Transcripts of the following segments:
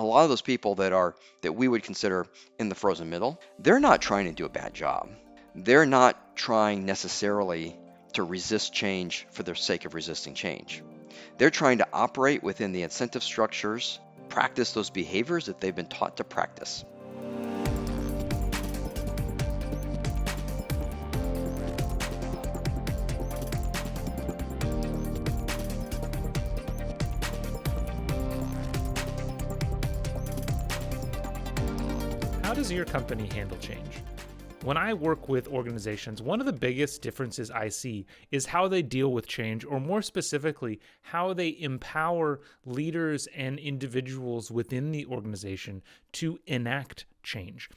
a lot of those people that we would consider in the frozen middle, they're not trying to do a bad job. They're not trying necessarily to resist change for the sake of resisting change. They're trying to operate within the incentive structures, practice those behaviors that they've been taught to practice. How does your company handle change? When I work with organizations, one of the biggest differences I see is how they deal with change, or more specifically, how they empower leaders and individuals within the organization to enact change.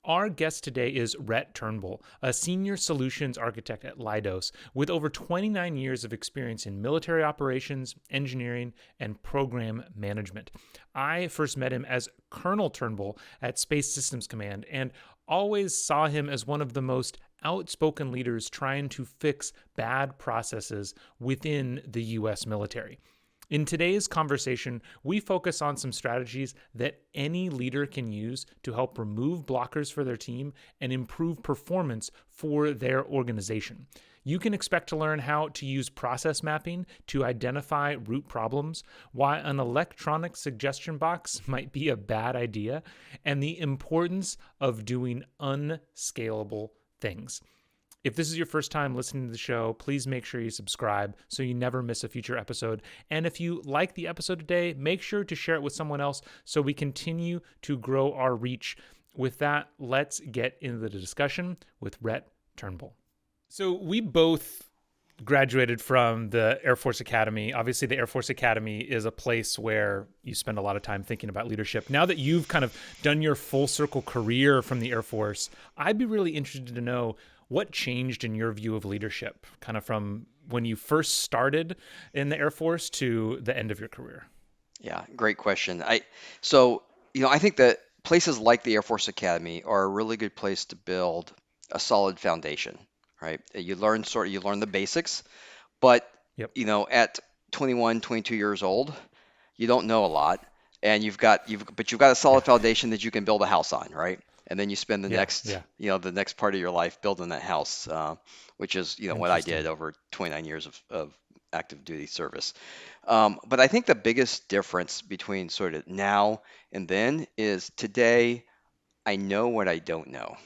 Our guest today is Rhet Turnbull, a senior solutions architect at Leidos with over 29 years of experience in military operations, engineering, and program management. I first met him as Colonel Turnbull at Space Systems Command and always saw him as one of the most outspoken leaders trying to fix bad processes within the U.S. military. In today's conversation, we focus on some strategies that any leader can use to help remove blockers for their team and improve performance for their organization. You can expect to learn how to use process mapping to identify root problems, why an electronic suggestion box might be a bad idea, and the importance of doing unscalable things. If this is your first time listening to the show, please make sure you subscribe so you never miss a future episode. And if you like the episode today, make sure to share it with someone else so we continue to grow our reach. With that, let's get into the discussion with Rhet Turnbull. So we both graduated from the Air Force Academy. Obviously, the Air Force Academy is a place where you spend a lot of time thinking about leadership. Now that you've kind of done your full circle career from the Air Force, I'd be really interested to know what changed in your view of leadership, kind of from when you first started in the Air Force to the end of your career? Yeah, great question. I think that places like the Air Force Academy are a really good place to build a solid foundation, right? You learn the basics, but Yep. At 21, 22 years old, you don't know a lot, and you've got a solid foundation that you can build a house on, right? And then you spend the next part of your life building that house, which is what I did over 29 years of active duty service. But I think the biggest difference between sort of now and then is today I know what I don't know.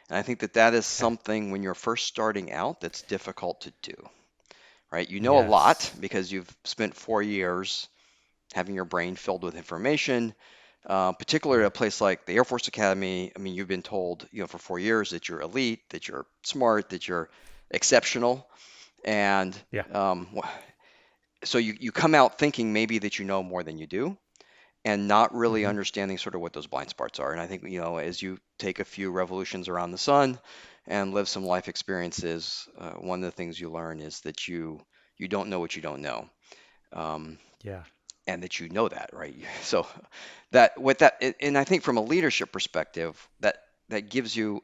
And I think that is something when you're first starting out that's difficult to do, right? You know a lot because you've spent 4 years having your brain filled with information. Particularly at a place like the Air Force Academy, I mean, you've been told, for 4 years that you're elite, that you're smart, that you're exceptional, and so you come out thinking maybe that you know more than you do, and not really understanding sort of what those blind spots are. And I think as you take a few revolutions around the sun and live some life experiences, one of the things you learn is that you don't know what you don't know. And that that, right? So and I think from a leadership perspective, that gives you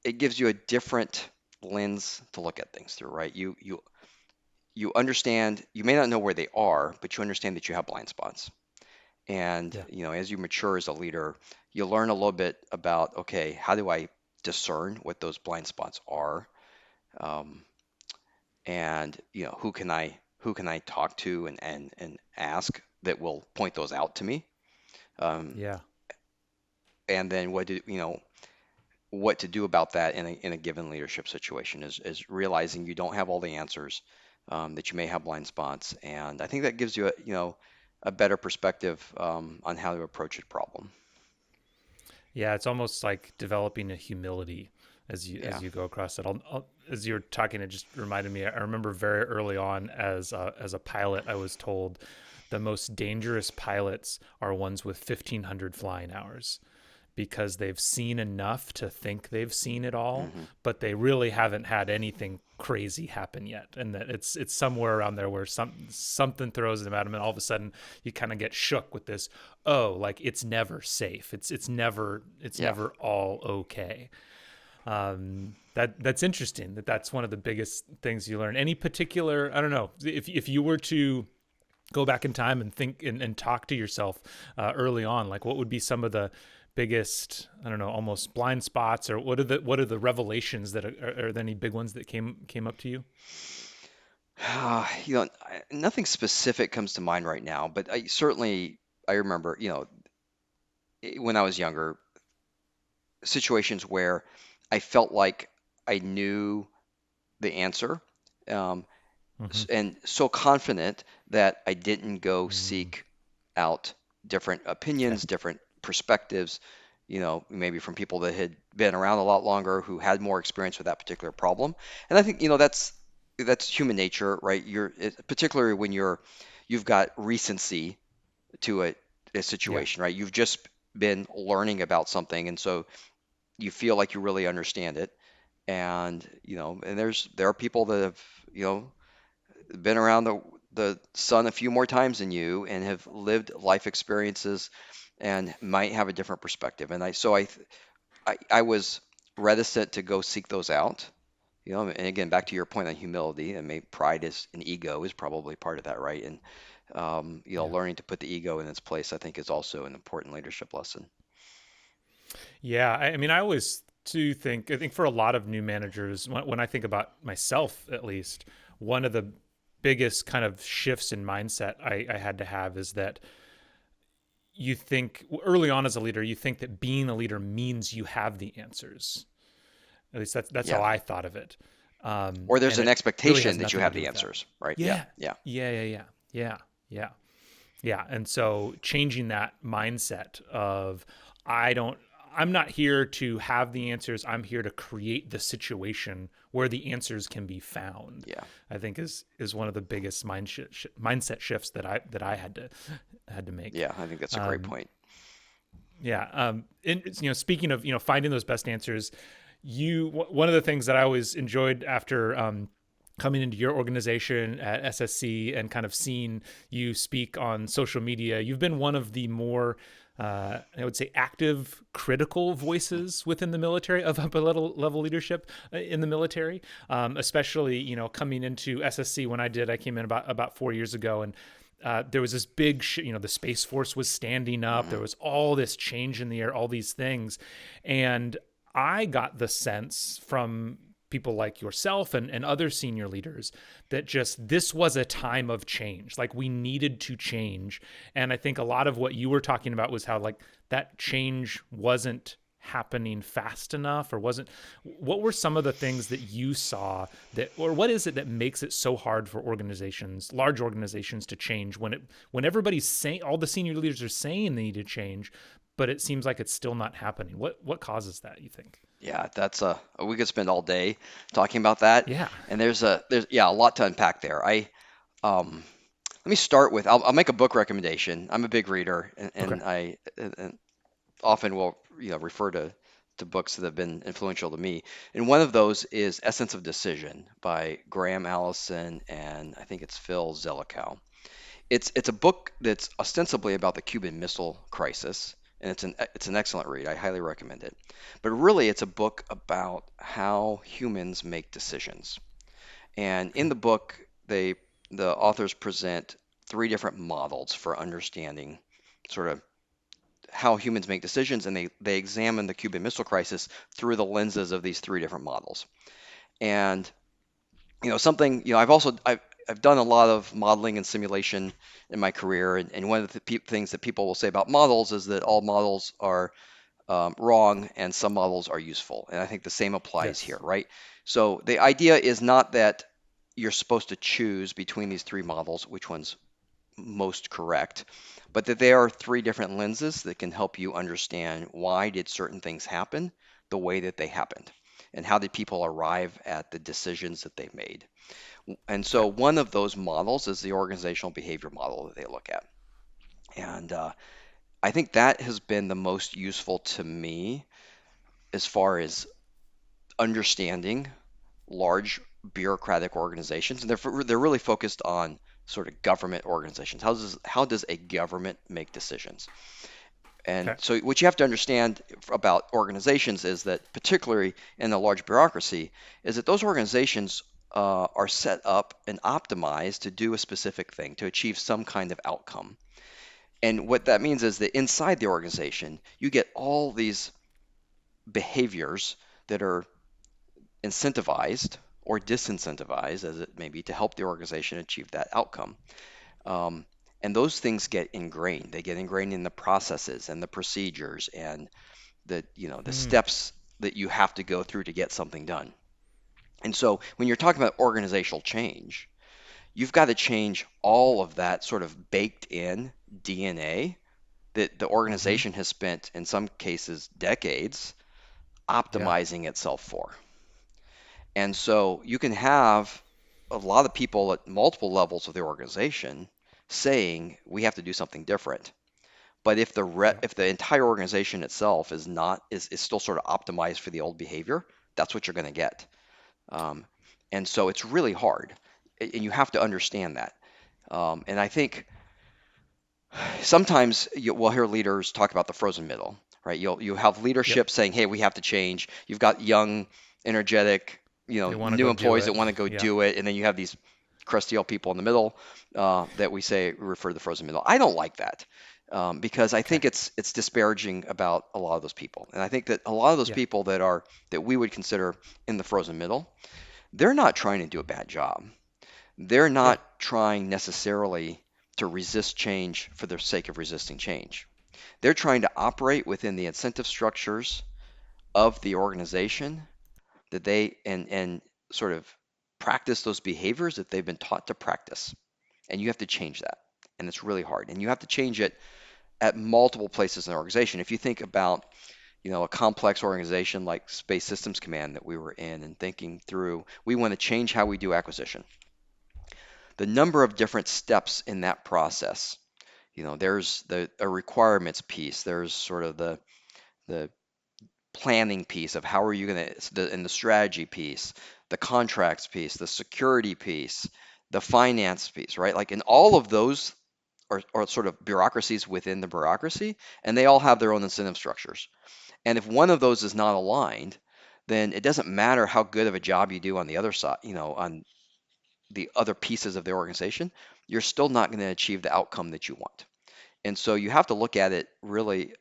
a different lens to look at things through, right? You understand, you may not know where they are, but you understand that you have blind spots. And as you mature as a leader, you learn a little bit about, okay, how do I discern what those blind spots are? And who can I talk to and ask that will point those out to me? And then what to do about that in a given leadership situation is realizing you don't have all the answers, that you may have blind spots, and I think that gives you a better perspective on how to approach a problem. Yeah, it's almost like developing a humility as you go across it. As you're talking, it just reminded me. I remember very early on as a pilot, I was told the most dangerous pilots are ones with 1,500 flying hours, because they've seen enough to think they've seen it all, but they really haven't had anything crazy happen yet. And that it's somewhere around there where something throws them at them, and all of a sudden you kind of get shook with this, like it's never safe. It's never all okay. That's interesting. That's one of the biggest things you learn. Any particular, I don't know, if you were to go back in time and think and talk to yourself early on, like what would be some of the biggest, I don't know, almost blind spots, or what are the revelations that are there any big ones that came up to you? Nothing specific comes to mind right now, but I remember, when I was younger, situations where I felt like I knew the answer, um, Mm-hmm. and so confident that I didn't go Mm, seek out different okay. opinions, different perspectives, maybe from people that had been around a lot longer, who had more experience with that particular problem. And I think, that's human nature, right? Particularly when you've got recency to a Yeah. situation, right? You've just been learning about something, and so you feel like you really understand it. And there are people that have, been around the sun a few more times than you and have lived life experiences and might have a different perspective. And I was reticent to go seek those out. And again, back to your point on humility, and maybe pride is and ego is probably part of that, right? And Yeah. learning to put the ego in its place, I think, is also an important leadership lesson. Yeah. I mean, I always do think, I think for a lot of new managers, when I think about myself at least, one of the biggest kind of shifts in mindset I had to have is that you think early on as a leader, you think that being a leader means you have the answers. At least that's how Yeah. I thought of it. Or there's And an it really has expectation that you nothing to have do the with that. answers, right? Yeah. Yeah. Yeah. Yeah. Yeah. Yeah. And so changing that mindset of I don't I'm not here to have the answers. I'm here to create the situation where the answers can be found. Yeah. I think is one of the biggest mindset shifts that I had to make. Yeah. I think that's a great Um, point. yeah. And speaking of finding those best answers, one of the things that I always enjoyed after coming into your organization at SSC and kind of seeing you speak on social media, you've been one of the more I would say active critical voices within the military of upper level leadership in the military, especially coming into SSC. When I came in about 4 years ago, and there was this big the Space Force was standing up, Hmm. there was all this change in the air, all these things. And I got the sense from people like yourself and other senior leaders that just this was a time of change, like we needed to change. And I think a lot of what you were talking about was how like that change wasn't happening fast enough, or wasn't. What were some of the things that you saw that, or what is it that makes it so hard for organizations, large organizations, to change when everybody's saying, all the senior leaders are saying they need to change, but it seems like it's still not happening? What causes that, you think? Yeah, we could spend all day talking about that. Yeah. And there's yeah, a lot to unpack there. Um Let me start with I'll make a book recommendation. I'm a big reader, and, Okay. and I and often will refer to books that have been influential to me. And one of those is Essence of Decision by Graham Allison, and I think it's Phil Zelikow. It's a book that's ostensibly about the Cuban Missile Crisis, and it's an excellent read. I highly recommend it. But really, it's a book about how humans make decisions. And in Okay. the book, the authors present three different models for understanding sort of how humans make decisions, and they examine the Cuban Missile Crisis through the lenses of these three different models. And something, I've done a lot of modeling and simulation in my career, and one of the things that people will say about models is that all models are wrong and some models are useful. And I think the same applies here, Yes. right? So the idea is not that you're supposed to choose between these three models, which one's most correct, but that there are three different lenses that can help you understand why did certain things happen the way that they happened, and how did people arrive at the decisions that they made. And so Okay. one of those models is the organizational behavior model that they look at. And I think that has been the most useful to me as far as understanding large bureaucratic organizations, and they're really focused on sort of government organizations. How does a government make decisions? And Okay. so what you have to understand about organizations is that, particularly in a large bureaucracy, is that those organizations are set up and optimized to do a specific thing, to achieve some kind of outcome. And what that means is that inside the organization, you get all these behaviors that are incentivized or disincentivized, as it may be, to help the organization achieve that outcome. Um, and those things get ingrained. They get ingrained in the processes and the procedures and the Mm, steps that you have to go through to get something done. And so when you're talking about organizational change, you've got to change all of that sort of baked in DNA that the mm-hmm. organization has spent, in some cases, decades Yeah. optimizing itself for. And so you can have a lot of people at multiple levels of the organization saying we have to do something different. But Yeah. if the entire organization itself is still sort of optimized for the old behavior, that's what you're going to get. Um, and so it's really hard, and you have to understand that. And I think sometimes we'll hear leaders talk about the frozen middle, right? You have Yep. leadership saying, "Hey, we have to change." You've got young, energetic, They want to new go do employees that it. want to go Yeah. do it, and then you have these crusty old people in the middle that we say refer to the frozen middle. I don't like that because I Okay. think it's disparaging about a lot of those people, and I think that a lot of those Yeah. people that we would consider in the frozen middle, they're not trying to do a bad job. They're Yeah. not trying necessarily to resist change for the sake of resisting change. They're trying to operate within the incentive structures of the organization that and sort of practice those behaviors that they've been taught to practice. And you have to change that. And it's really hard. And you have to change it at multiple places in the organization. If you think about, a complex organization like Space Systems Command that we were in and thinking through, we want to change how we do acquisition. The number of different steps in that process. There's a requirements piece. There's sort of the planning piece of how are you going to, and the strategy piece, the contracts piece, the security piece, the finance piece, right? Like, and all of those are sort of bureaucracies within the bureaucracy, and they all have their own incentive structures. And if one of those is not aligned, then it doesn't matter how good of a job you do on the other side, on the other pieces of the organization, you're still not going to achieve the outcome that you want. And so you have to look at it really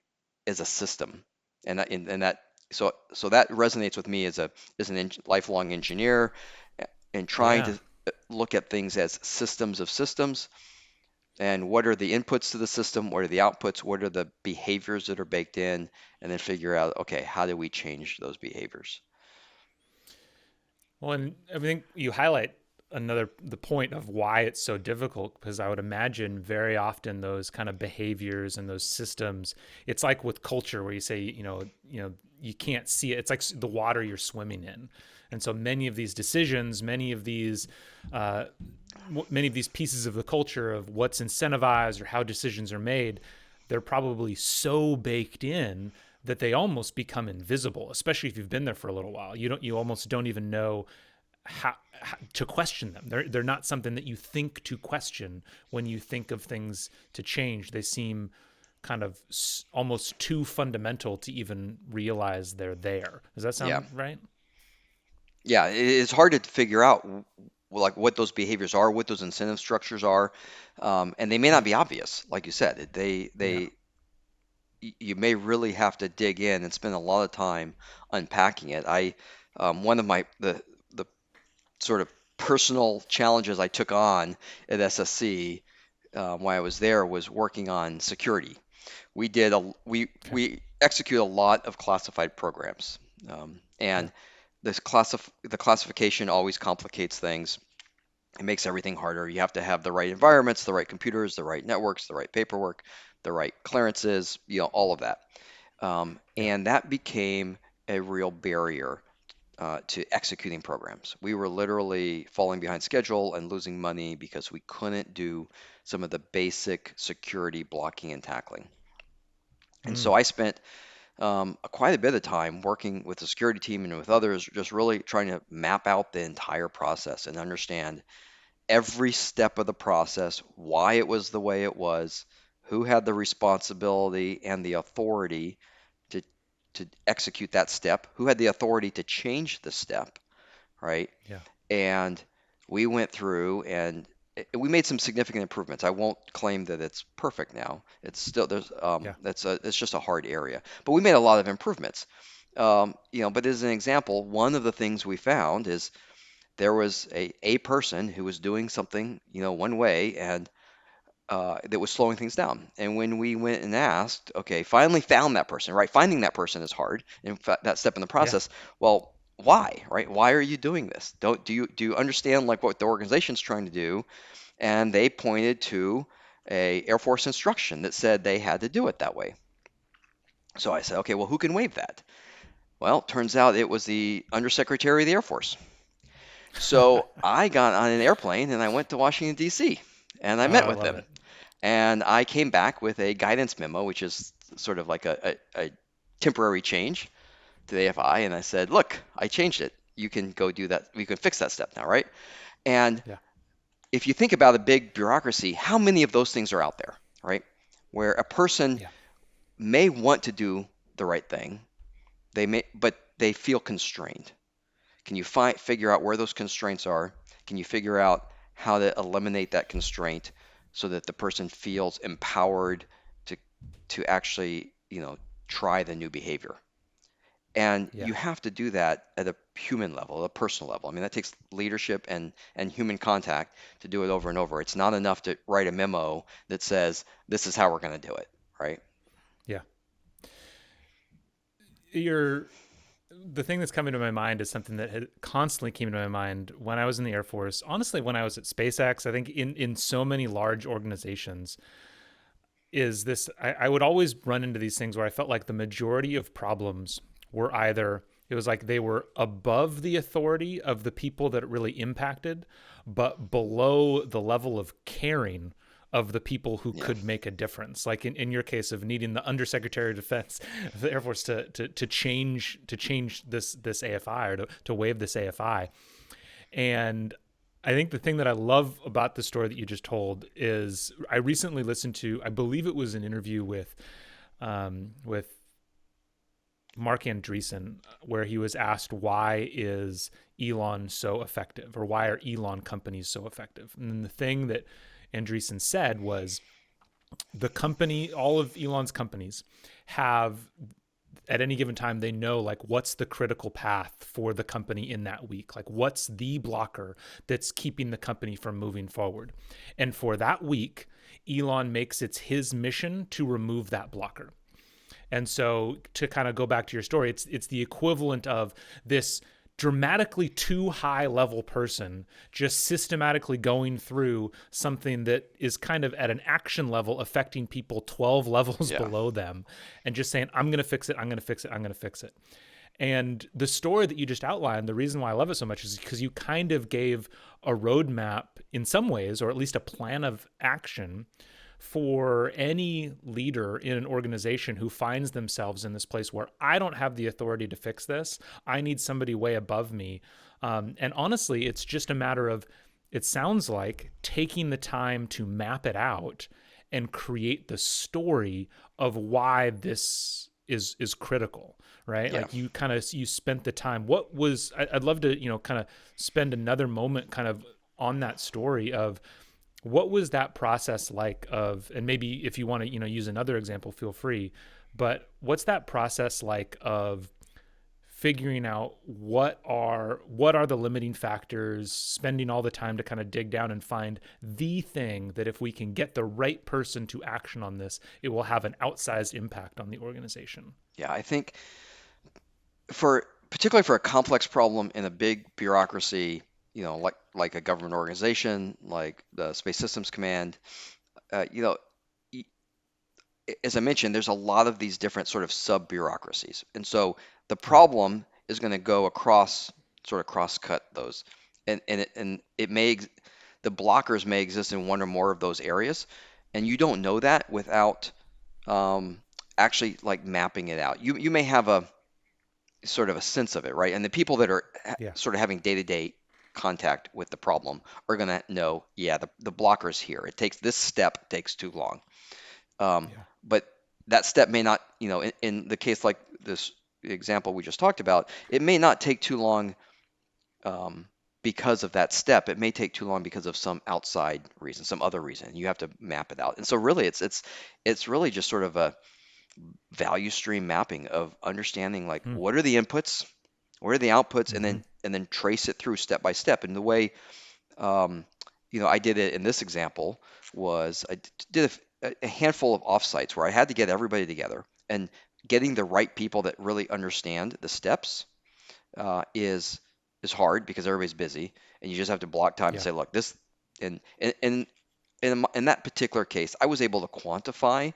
as a system, and that so that resonates with me as an lifelong engineer and trying Yeah. to look at things as systems of systems and what are the inputs to the system, what are the outputs, what are the behaviors that are baked in, and then figure out, okay, how do we change those behaviors? Well, and I think you highlight the point of why it's so difficult, because I would imagine very often those kind of behaviors and those systems, it's like with culture where you say, you can't see it. It's like the water you're swimming in. And so many of these decisions, uh, many of these pieces of the culture of what's incentivized or how decisions are made, they're probably so baked in that they almost become invisible, especially if you've been there for a little while. You almost don't even know how to question them. They're not something that you think to question when you think of things to change. They seem kind of almost too fundamental to even realize they're there. Does that Yeah, sound right? yeah, it's hard to figure out like what those behaviors are, what those incentive structures are, and they may not Yeah. be obvious, like you said. Yeah. You may really have to dig in and spend a lot of time unpacking it. One of the sort of personal challenges I took on at SSC while I was there was working on security. Okay. We execute a lot of classified programs, Yeah. and the classification always complicates things. It makes everything harder. You have to have the right environments, the right computers, the right networks, the right paperwork, the right clearances, all of that. Yeah. And that became a real barrier to executing programs. We were literally falling behind schedule and losing money because we couldn't do some of the basic security blocking and tackling. And so Mm. I spent quite a bit of time working with the security team and with others, just really trying to map out the entire process and understand every step of the process, why it was the way it was, who had the responsibility and the authority to execute that step, who had the authority to change the step, right? Yeah. And we went through and we made some significant improvements. I won't claim that it's perfect now. It's still there's Yeah. it's just a hard area, but we made a lot of improvements. But as an example, one of the things we found is there was a person who was doing something, one way, and that was slowing things down. And when we went and asked, okay, finally found that person, right? Finding that person is hard. In fact, that step in the Yeah. process. Well, why, right? Why are you doing this? Do you understand like what the organization's trying to do? And they pointed to a Air Force instruction that said they had to do it that way. So I said, okay, well, who can waive that? Well, turns out it was the Undersecretary of the Air Force. So I got on an airplane and I went to Washington, D.C., and I Oh, met I with love him. it. And I came back with a guidance memo, which is sort of like a temporary change to the AFI. And I said, look, I changed it. You can go do that. We can fix that step now, right? And Yeah. if you think about a big bureaucracy, how many of those things are out there, right? Where a person Yeah. may want to do the right thing, but they feel constrained. Can you figure out where those constraints are? Can you figure out how to eliminate that constraint so that the person feels empowered to actually, try the new behavior? And Yeah. you have to do that at a human level, a personal level. I mean, that takes leadership and human contact to do it over and over. It's not enough to write a memo that says this is how we're going to do it, right? Yeah. You're the thing that's coming to my mind is something that had constantly came to my mind when I was in the Air Force. Honestly, when I was at SpaceX, I think in so many large organizations, is this I would always run into these things where I felt like the majority of problems were either it was like they were above the authority of the people that it really impacted, but below the level of caring of the people who Yeah. could make a difference. Like in your case of needing the Undersecretary of Defense of the Air Force to change this AFI or to waive this AFI. And I think the thing that I love about the story that you just told is I recently listened to, I believe it was an interview with Mark Andreessen, where he was asked why is Elon so effective, or why are Elon companies so effective? And the thing that Andreessen said was the company, all of Elon's companies have at any given time they know like what's the critical path for the company in that week, like what's the blocker that's keeping the company from moving forward, and for that week Elon makes it's his mission to remove that blocker. And so to kind of go back to your story, it's the equivalent of this dramatically too high level person just systematically going through something that is kind of at an action level affecting people 12 levels Yeah. below them, and just saying, I'm going to fix it, I'm going to fix it, I'm going to fix it. And the story that you just outlined, the reason why I love it so much is because you kind of gave a roadmap in some ways, or at least a plan of action for any leader in an organization who finds themselves in this place where I don't have the authority to fix this. I need somebody way above me. And honestly, it's just a matter of, it sounds like taking the time to map it out and create the story of why this is critical, right? Yeah. Like you spent the time. What was I'd love to kind of spend another moment kind of on that story of what was that process like of, and maybe if you want to use another example, feel free, but what's that process like of figuring out what are the limiting factors, spending all the time to kind of dig down and find the thing that if we can get the right person to action on this, it will have an outsized impact on the organization. Yeah. I think particularly for a complex problem in a big bureaucracy, like a government organization, like the Space Systems Command, uh, you know, as I mentioned, there's a lot of these different sort of sub bureaucracies, and so the Yeah. problem is going to go across, sort of cross cut those, and the blockers may exist in one or more of those areas, and you don't know that without um, actually like mapping it out. You may have a sort of a sense of it, right? And the people that are Yeah. sort of having day-to-day contact with the problem are going to know, yeah, the blocker's here. This step takes too long. Yeah. But that step may not, in the case like this example we just talked about, it may not take too long, um, because of that step. It may take too long because of some outside reason, some other reason. You have to map it out. And so really it's really just sort of a value stream mapping of understanding like Hmm. what are the inputs, what are the outputs, and Mm-hmm. then trace it through step by step. And the way um, I did it in this example was I did a handful of offsites where I had to get everybody together, and getting the right people that really understand the steps is hard because everybody's busy, and you just have to block time to Yeah. say, look, this and in that particular case, I was able to quantify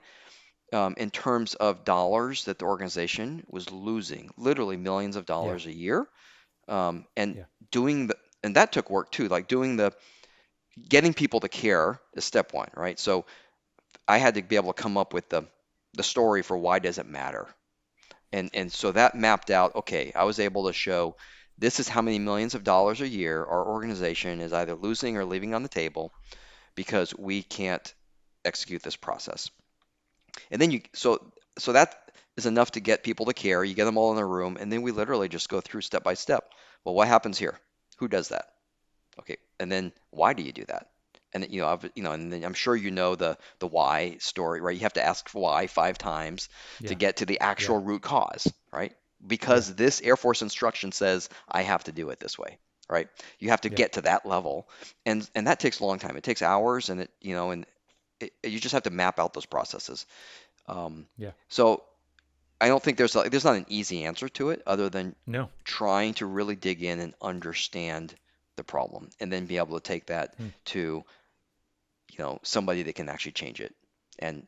in terms of dollars that the organization was losing, literally millions of Yeah. dollars a year, and Yeah. doing the and that took work too, like doing the getting people to care is step one, right? So I had to be able to come up with the story for why does it matter, and so that mapped out. Okay, I was able to show this is how many millions of dollars a year our organization is either losing or leaving on the table because we can't execute this process. And then so that is enough to get people to care. You get them all in a room, and then we literally just go through step by step. Well, what happens here? Who does that? Okay, and then why do you do that? And and then I'm sure you know the why story, right? You have to ask why 5 times to Yeah. get to the Yeah. actual root cause, right? Yeah. Because this Air Force instruction says I have to do it this way, right? You have to Yeah. get to that level, and that takes a long time. It takes hours, and you just have to map out those processes. Um, Yeah. so I don't think there's not an easy answer to it other than No. trying to really dig in and understand the problem and then be able to take that Hmm. to, somebody that can actually change it. And,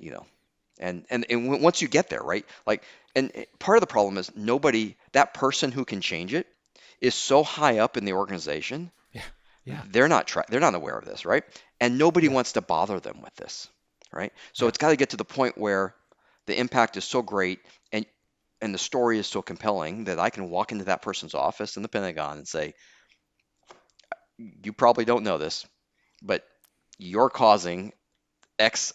and once you get there, right? Like, and part of the problem is that person who can change it is so high up in the organization, Yeah. Yeah. they're not aware of this, right? And nobody Yeah. wants to bother them with this, right? So Yeah. it's got to get to the point where the impact is so great and the story is so compelling that I can walk into that person's office in the Pentagon and say, you probably don't know this, but you're causing X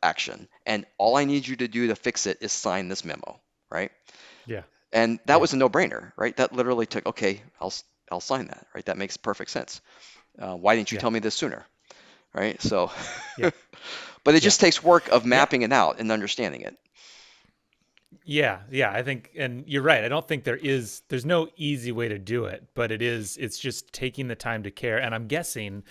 action, and all I need you to do to fix it is sign this memo, right? Yeah. And that Yeah. was a no-brainer, right? That literally took, okay, I'll sign that, right? That makes perfect sense. Why didn't you Yeah. tell me this sooner, right? So, Yeah. but it Yeah. just takes work of Yeah. mapping it out and understanding it. Yeah, yeah, I think, and you're right. I don't think there's no easy way to do it, but it's just taking the time to care. And I'm guessing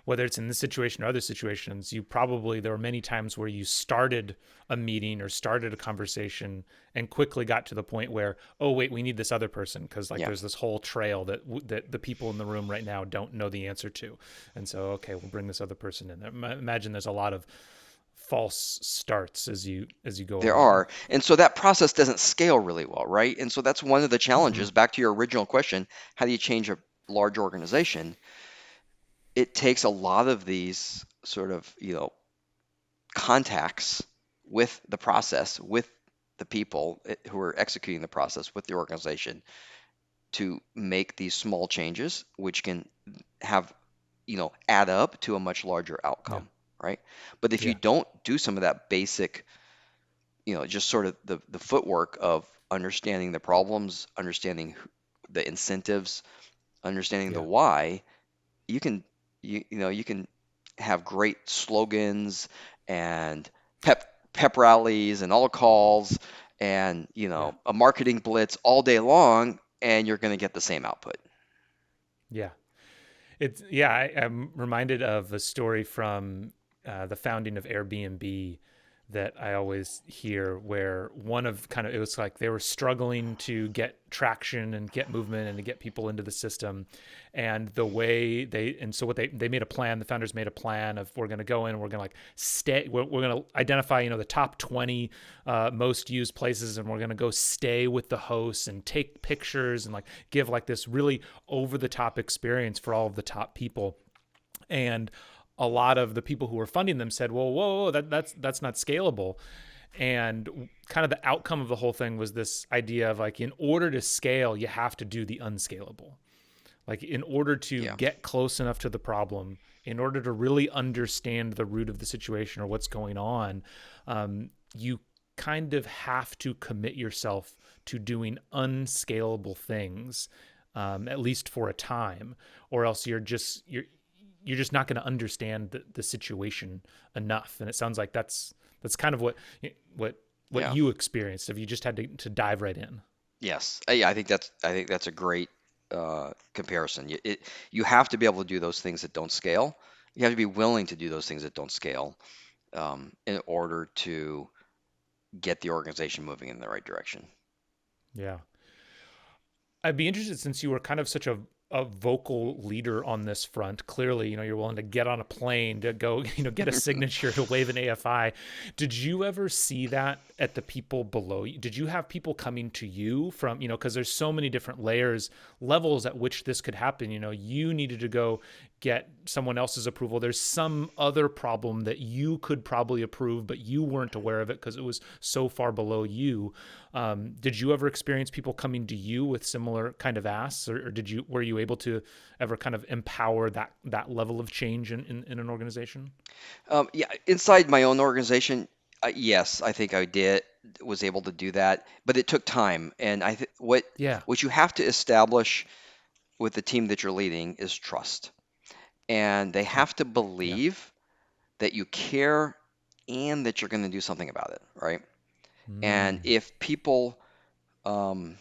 whether it's in this situation or other situations, there were many times where you started a meeting or started a conversation and quickly got to the point where, oh, wait, we need this other person because like Yeah. there's this whole trail that the people in the room right now don't know the answer to. And so, okay, we'll bring this other person in. I imagine there's a lot of false starts as you go There along. are. And so that process doesn't scale really well, right? And so that's one of the Mm-mm. challenges. Back to your original question, how do you change a large organization? It takes a lot of these sort of, contacts with the process, with the people who are executing the process, with the organization to make these small changes, which can have, add up to a much larger Yeah. outcome, right? But if you Yeah. don't do some of that basic, just sort of the footwork of understanding the problems, understanding the incentives, understanding the Yeah. why, you can you can have great slogans and pep rallies and all calls and Yeah. a marketing blitz all day long, and you're going to get the same output. Yeah. I'm reminded of a story from the founding of Airbnb that I always hear where it was like they were struggling to get traction and get movement and to get people into the system. And so what they made a plan, the founders made a plan of we're going to go in and we're going to like we're going to identify, the top 20 most used places, and we're going to go stay with the hosts and take pictures and like give like this really over the top experience for all of the top people. And a lot of the people who were funding them said, "Well, whoa, that's not scalable." And kind of the outcome of the whole thing was this idea of like, in order to scale, you have to do the unscalable. Like, in order to Yeah. get close enough to the problem, in order to really understand the root of the situation or what's going on, you kind of have to commit yourself to doing unscalable things at least for a time, or else you're just not going to understand the situation enough. And it sounds like that's kind of what what Yeah. you experienced if you just had to dive right in. Yes. Yeah, I think that's a great comparison. You have to be able to do those things that don't scale. You have to be willing to do those things that don't scale in order to get the organization moving in the right direction. Yeah. I'd be interested, since you were kind of such a vocal leader on this front. Clearly, you're willing to get on a plane to go, get a signature to wave an AFI. Did you ever see that at the people below you? Did you have people coming to you from, because there's so many different levels at which this could happen. You needed to go get someone else's approval. There's some other problem that you could probably approve, but you weren't aware of it because it was so far below you. Did you ever experience people coming to you with similar kind of asks, or were you able to ever kind of empower that level of change in an organization? Yeah, inside my own organization, yes, I think I was able to do that, but it took time. And Yeah. what you have to establish with the team that you're leading is trust, and they Okay. have to Yeah. believe that you care and that you're going to do something about it, right? And Mm. if people um,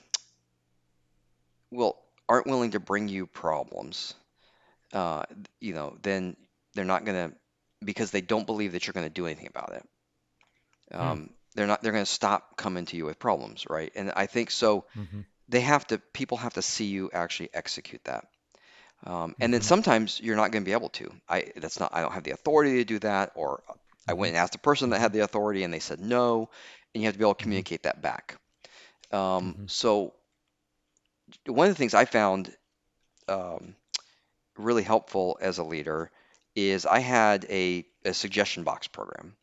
will aren't willing to bring you problems, uh, then they're not going to, because they don't believe that you're going to do anything about it. Mm. They're going to stop coming to you with problems, right? And I think so. Mm-hmm. People have to see you actually execute that. And then Mm-hmm. sometimes you're not going to be able to. I don't have the authority to do that, or I Mm-hmm. went and asked the person that Mm-hmm. had the authority and they said no, and you have to be able to Mm-hmm. communicate that back. Mm-hmm. So one of the things I found um, really helpful as a leader is I had a suggestion box program.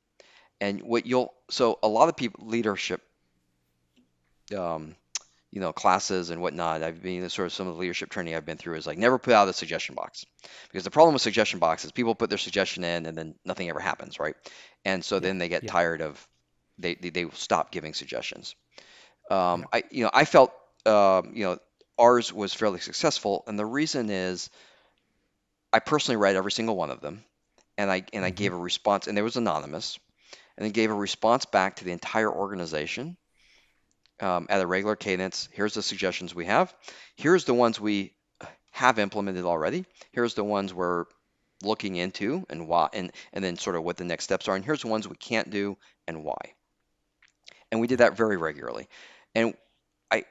And so a lot of people, leadership, um, classes and whatnot, I've been sort of some of the leadership training I've been through is like never put out a suggestion box. Because the problem with suggestion box is people put their suggestion in and then nothing ever happens, right? And so Yeah. then they get Yeah. tired of, they will stop giving suggestions. Yeah. I felt, ours was fairly successful. And the reason is I personally read every single one of them, and I Mm-hmm. gave a response, and it was anonymous, and then gave a response back to the entire organization at a regular cadence. Here's the suggestions we have. Here's the ones we have implemented already. Here's the ones we're looking into and why, and then sort of what the next steps are. And here's the ones we can't do and why. And we did Yeah. that very regularly. And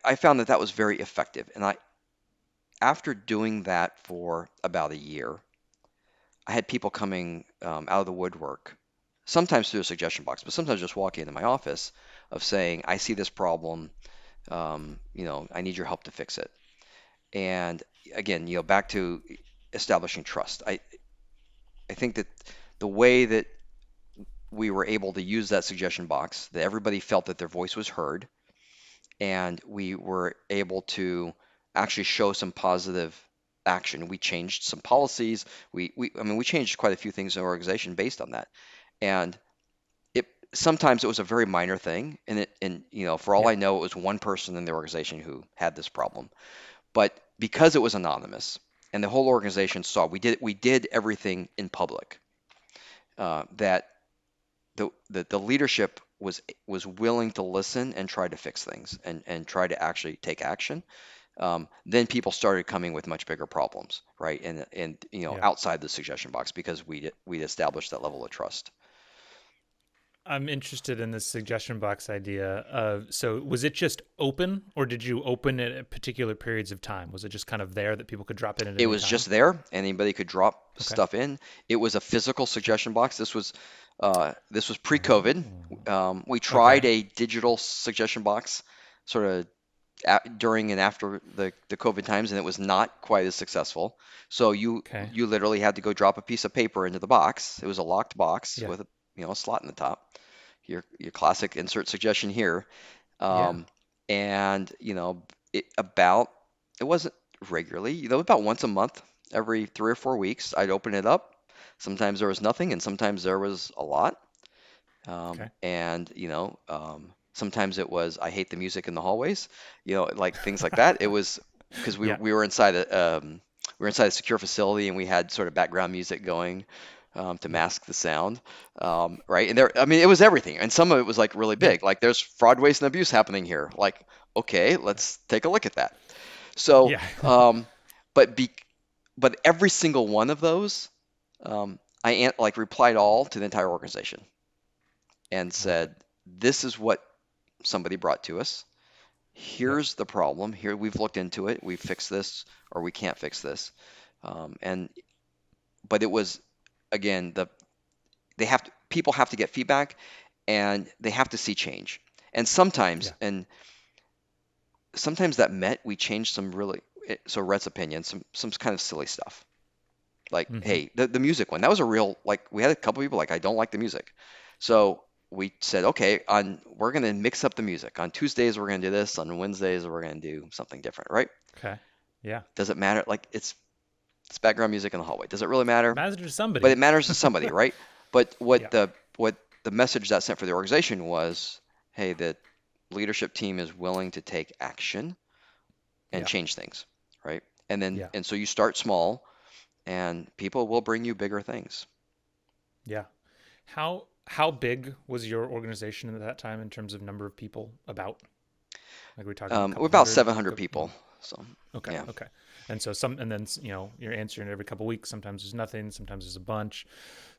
I found that that was very effective. And after doing that for about a year, I had people coming out of the woodwork, sometimes through a suggestion box, but sometimes just walking into my office of saying, I see this problem, I need your help to fix it. And again, back to establishing trust. I think that the way that we were able to use that suggestion box, that everybody felt that their voice was heard, and we were able to actually show some positive action. We changed some policies. We changed quite a few things in the organization based on that. And sometimes it was a very minor thing, and for all Yeah. I know, it was one person in the organization who had this problem. But because it was anonymous and the whole organization saw, we did everything in public. That the leadership was willing to listen and try to fix things and try to actually take action. Then people started coming with much bigger problems, right? And Yeah. outside the suggestion box because we'd established that level of trust. I'm interested in this suggestion box idea. So was it just open, or did you open it at particular periods of time? Was it just kind of there that people could drop in at It any was time? just there. Anybody could drop Okay. stuff in. It was a physical suggestion box. This was pre-COVID. Oh. We tried Okay. a digital suggestion box, sort of during and after the COVID times, and it was not quite as successful. So you Okay. you literally had to go drop a piece of paper into the box. It was a locked box Yeah. with a slot in the top. Your classic insert suggestion here. Yeah. Um, and it wasn't regularly, about once a month, every 3 or 4 weeks, I'd open it up. Sometimes there was nothing, and sometimes there was a lot. Okay. Sometimes it was, I hate the music in the hallways, like things like that. because Yeah. we were inside a secure facility, and we had sort of background music going to Yeah. mask the sound, right? And there, I mean, it was everything, and some of it was like really Yeah. big, like there's fraud, waste, and abuse happening here. Like, okay, let's take a look at that. So, Yeah. but be, but every single one of those, like replied all to the entire organization and I love it. said, this is what somebody brought to us. Yep. Here's the problem. Here, we've looked into it. We've fixed this, or we can't fix this. And but it was, again, people have to get feedback, and they have to see change. And Yeah. sometimes that meant we changed some really, so Rhett's opinion, some kind of silly stuff. Like, Mm-hmm. hey, the music one, that was a real, like, we had a couple people like, I don't like the music. So we said, okay, we're going to mix up the music. On Tuesdays, we're going to do this. On Wednesdays, we're going to do something different, right? Okay. Yeah. Does it matter? Like, it's background music in the hallway. Does it really matter? Matters to But somebody. it matters to somebody, right? But Yeah. what the message that sent for the organization was, hey, the leadership team is willing to take action and Yeah. change things, right? Yeah. And so you start small, and people will bring you bigger things. Yeah. How big was your organization at that time in terms of number of people? About, like, we're talking a We're couple about hundred. 700 people. So, Okay. yeah. Okay. And so and then you're answering every couple of weeks. Sometimes there's nothing. Sometimes there's a bunch.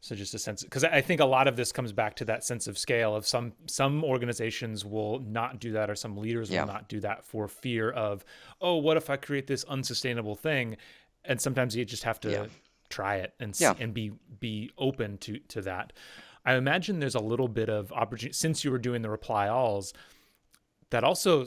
So just a sense, because I think a lot of this comes back to that sense of scale. Of some organizations will not do that, or some leaders will Yeah. not do that for fear of, oh, what if I create this unsustainable thing? And sometimes you just have Yeah. to try it and Yeah. see, and be open to that. I imagine there's a little bit of opportunity, since you were doing the reply alls, that also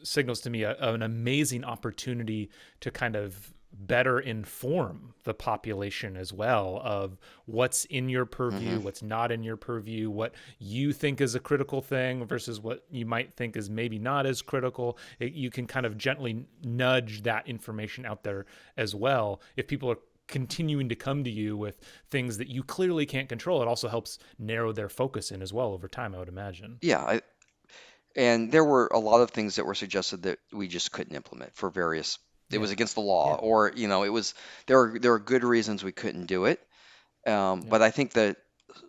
signals to me an amazing opportunity to kind of better inform the population as well, of what's in your purview, Hmm. what's not in your purview, what you think is a critical thing versus what you might think is maybe not as critical. You can kind of gently nudge that information out there as well. If people are continuing to come to you with things that you clearly can't control, it also helps narrow their focus in as well over time, I would imagine. Yeah. And there were a lot of things that were suggested that we just couldn't implement for various. It Yeah. was against the law, Yeah. or it was, there were good reasons we couldn't do it. Yeah. But I think that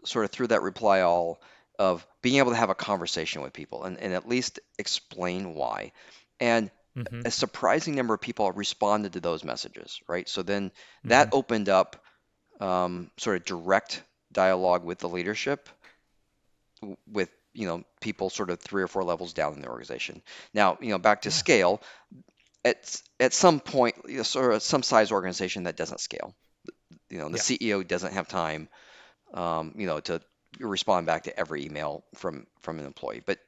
sort of through that reply all of being able to have a conversation with people, and at least explain why. And Mm-hmm. a surprising number of people responded to those messages, right? So then that Mm-hmm. opened up sort of direct dialogue with the leadership, with people sort of 3 or 4 levels down in the organization. Now, back to Yeah. scale, at some point, sort of some size organization that doesn't scale. The Yeah. CEO doesn't have time, to respond back to every email from an employee. But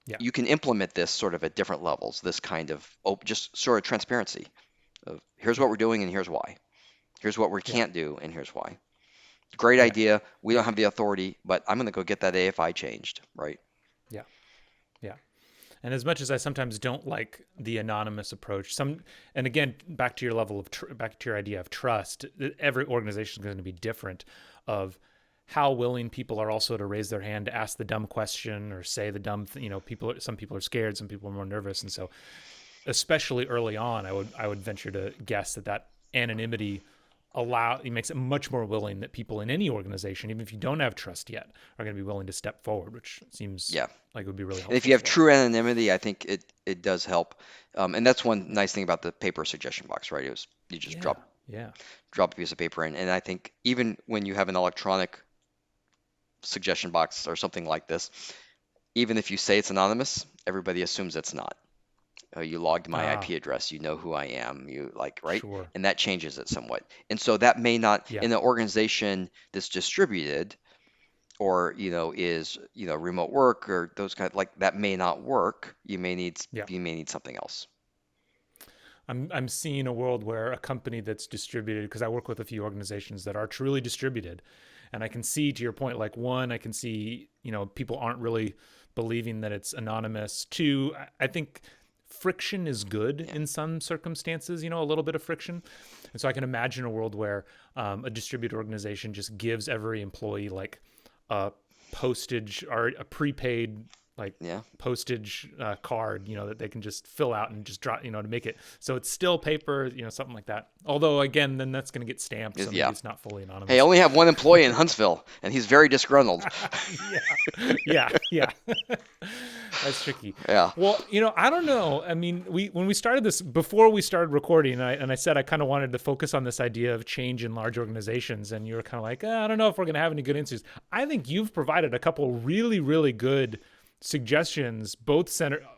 Yeah. you can implement this sort of at different levels. This kind of just sort of transparency of, here's what Yeah. we're doing and here's why. Here's what we Yeah. can't do and here's why. Great Yeah. idea. We don't Yeah. have the authority, but I'm going to go get that AFI changed, right? Yeah. Yeah. And as much as I sometimes don't like the anonymous approach, and again, back to your level of, back to your idea of trust, every organization is going to be different of how willing people are also to raise their hand to ask the dumb question or say the dumb some people are scared, some people are more nervous. And so, especially early on, I would venture to guess that anonymity it makes it much more willing that people in any organization, even if you don't have trust yet, are going to be willing to step forward, which seems Yeah. like it would be really And if helpful you have for. true anonymity, I think it does help. And that's one nice thing about the paper suggestion box, right? It was, you just Yeah. Yeah. drop a piece of paper in. And I think even when you have an electronic suggestion box or something like this, even if you say it's anonymous, everybody assumes it's not. You logged my IP Ah, address, you know who I am, you like, right? sure. And that changes it somewhat. And so that may not, Yeah. in an organization that's distributed, or is remote work, or those kind of, like, that may not work. Yeah. You may need something else. I'm seeing a world where a company that's distributed, because I work with a few organizations that are truly distributed, and I can see, to your point, like, one, I can see, people aren't really believing that it's anonymous. Two, I think friction is good Yeah. in some circumstances, a little bit of friction. And so I can imagine a world where a distributed organization just gives every employee like a postage or a prepaid like postage card, that they can just fill out and just drop, to make it so it's still paper, something like that. Although again, then that's going to get stamped, so maybe it's not fully anonymous. Hey, I only have one employee in Huntsville, and he's very disgruntled. Yeah. That's tricky. Yeah. Well, I don't know. I mean, when we started this, before we started recording, and I said I kind of wanted to focus on this idea of change in large organizations, and you were kind of like, I don't know if we're going to have any good answers. I think you've provided a couple really, really good suggestions,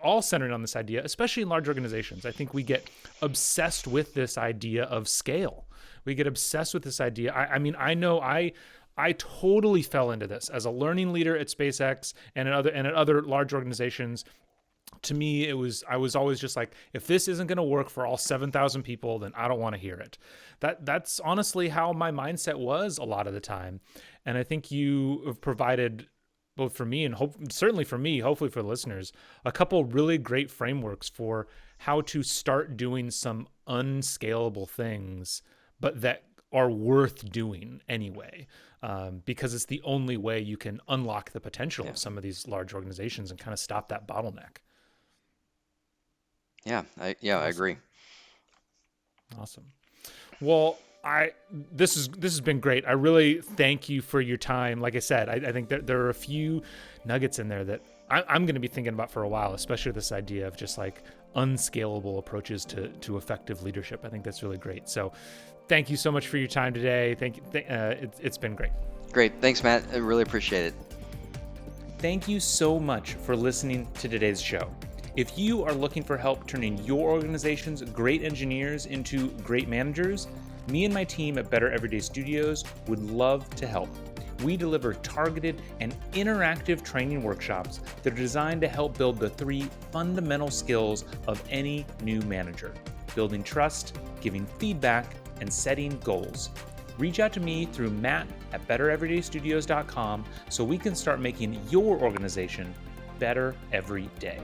all centered on this idea, especially in large organizations. I think we get obsessed with this idea of scale. We get obsessed with this idea. I mean, I know I totally fell into this as a learning leader at SpaceX and at other large organizations. To me, I was always just like, if this isn't going to work for all 7,000 people, then I don't want to hear it. That's honestly how my mindset was a lot of the time. And I think you have provided, both for me and certainly for me, hopefully for the listeners, a couple really great frameworks for how to start doing some unscalable things, but that are worth doing anyway, because it's the only way you can unlock the potential of some of these large organizations and kind of stop that bottleneck. I agree. Awesome. Well, this has been great. I really thank you for your time. Like I said, I think that there are a few nuggets in there that I'm going to be thinking about for a while, especially this idea of just like unscalable approaches to effective leadership. I think that's really great. So thank you so much for your time today. Thank you. It's been great. Great. Thanks, Matt. I really appreciate it. Thank you so much for listening to today's show. If you are looking for help turning your organization's great engineers into great managers, me and my team at Better Everyday Studios would love to help. We deliver targeted and interactive training workshops that are designed to help build the 3 fundamental skills of any new manager: building trust, giving feedback, and setting goals. Reach out to me through matt@bettereverydaystudios.com so we can start making your organization better every day.